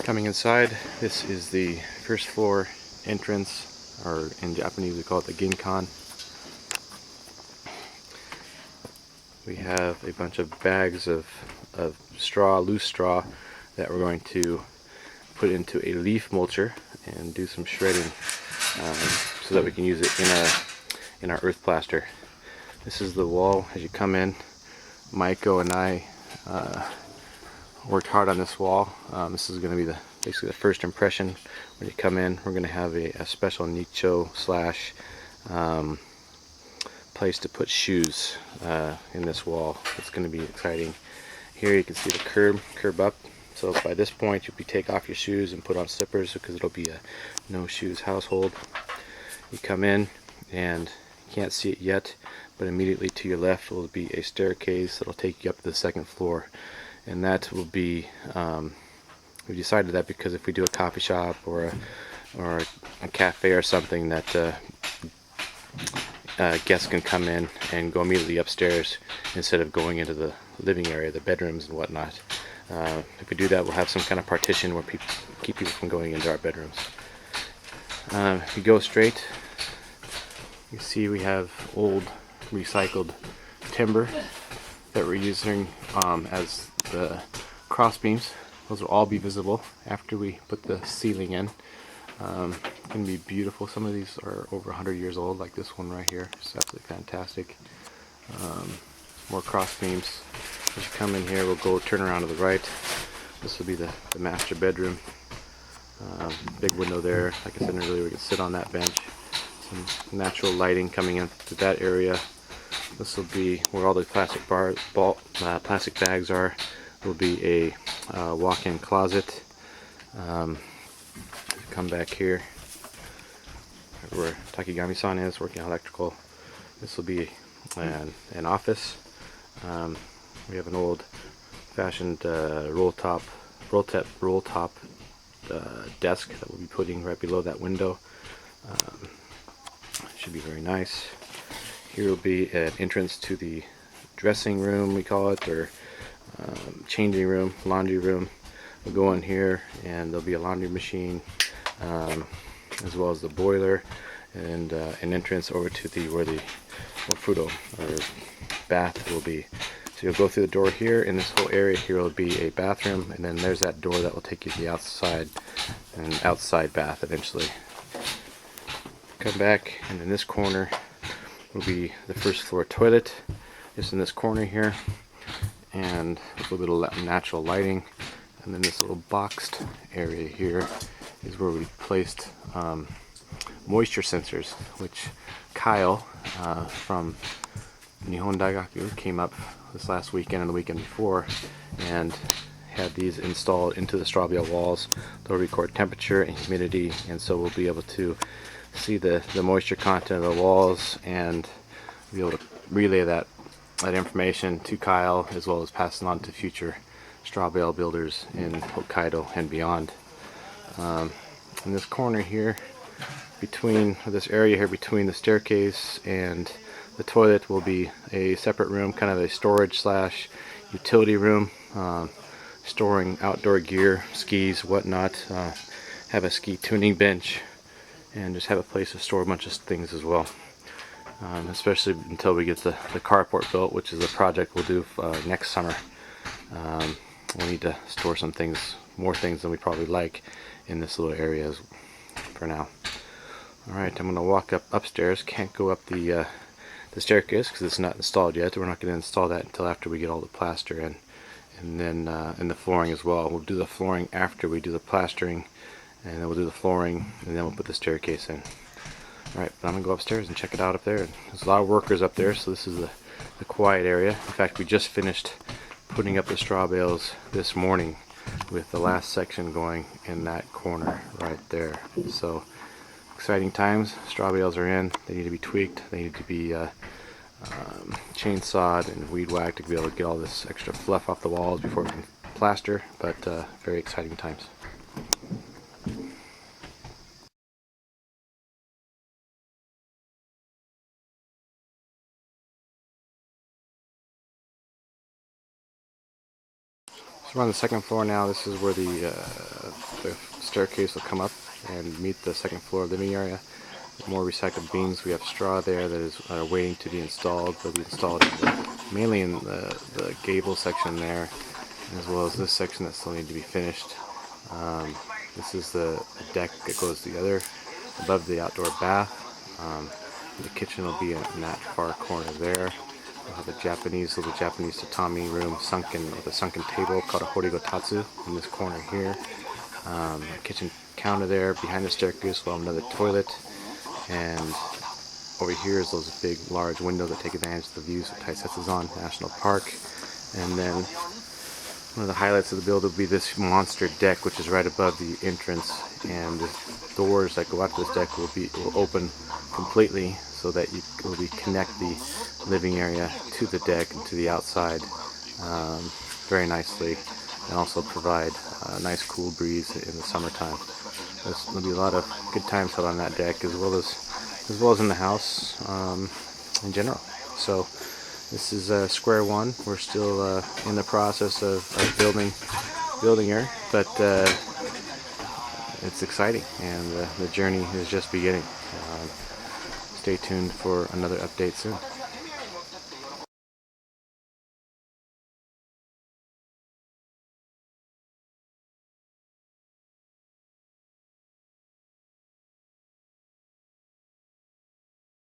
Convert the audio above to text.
Coming inside, this is the first floor entrance, or in Japanese we call it the ginkan. We have a bunch of bags of straw, loose straw, that we're going to put into a leaf mulcher and do some shredding so that we can use it in our earth plaster. This is the wall as you come in. Maiko and I worked hard on this wall. This is going to be basically the first impression when you come in. We're going to have a special nicho slash place to put shoes in this wall. It's going to be exciting. Here you can see the curb up. So by this point you'll take off your shoes and put on slippers because it'll be a no shoes household. You come in and you can't see it yet, but immediately to your left will be a staircase that'll take you up to the second floor. And that will be, we decided that because if we do a coffee shop or a cafe or something, that guests can come in and go immediately upstairs instead of going into the living area, the bedrooms and whatnot. If we do that, we'll have some kind of partition where keep people from going into our bedrooms. If you go straight, you see we have old recycled timber that we're using as the cross beams. Those will all be visible after we put the ceiling in. It's going to be beautiful. Some of these are over 100 years old, like this one right here. It's absolutely fantastic. More cross beams. As you come in here, we'll turn around to the right. This will be the master bedroom. Big window there. Like I said earlier, we can sit on that bench. Some natural lighting coming into that area. This will be where all the plastic plastic bags are. Will be a walk-in closet. Come back here where Takigami-san is working on electrical. This will be an office. We have an old-fashioned roll top desk that we'll be putting right below that window. Should be very nice. Here will be an entrance to the dressing room, we call it, or changing room, laundry room. We'll go in here and there'll be a laundry machine, as well as the boiler, and an entrance over to where the ofudo or bath will be. So you'll go through the door here. In this whole area here will be a bathroom, and then there's that door that will take you to the outside, and outside bath eventually. Come back, and in this corner will be the first floor toilet, just in this corner here, and a little bit of natural lighting. And then this little boxed area here is where we placed moisture sensors, which Kyle from Nihon Daigaku came up this last weekend and the weekend before and had these installed into the straw bale walls. They'll record temperature and humidity, and so we'll be able to see the moisture content of the walls and be able to relay that information to Kyle, as well as pass it on to future straw bale builders in Hokkaido and beyond. In this corner here, this area here between the staircase and the toilet, will be a separate room, kind of a storage slash utility room, storing outdoor gear, skis, whatnot. Have a ski tuning bench, and just have a place to store a bunch of things as well. Especially until we get the carport built, which is a project we'll do next summer. We'll need to store some things, more things than we probably like, in this little area for now. Alright, I'm going to walk upstairs. Can't go up the staircase because it's not installed yet. We're not going to install that until after we get all the plaster in. And then in the flooring as well. We'll do the flooring after we do the plastering, and then we'll do the flooring, and then we'll put the staircase in. Alright, but I'm going to go upstairs and check it out up there. There's a lot of workers up there, so this is the quiet area. In fact, we just finished putting up the straw bales this morning, with the last section going in that corner right there. So exciting times. Straw bales are in. They need to be tweaked. They need to be chainsawed and weed whacked to be able to get all this extra fluff off the walls before we can plaster. But very exciting times. So we're on the second floor now. This is where the staircase will come up and meet the second floor living area. More recycled beams. We have straw there that is waiting to be installed. They'll be installed mainly in the gable section there, as well as this section that still need to be finished. This is the deck that goes together above the outdoor bath. The kitchen will be in that far corner there. We'll have a Japanese tatami room with a sunken table called a horigotatsu in this corner here. A kitchen counter there. Behind the staircase we'll have another toilet. And over here is those big, large windows that take advantage of the views of Taisetsuzan National Park. And then one of the highlights of the build will be this monster deck, which is right above the entrance. And the doors that go out to this deck will open completely, so that you will connect the living area to the deck and to the outside very nicely, and also provide a nice cool breeze in the summertime. There'll be a lot of good times out on that deck, as well as in the house in general. So this is square one. We're still in the process of building here, but it's exciting, and the journey is just beginning. Stay tuned for another update soon.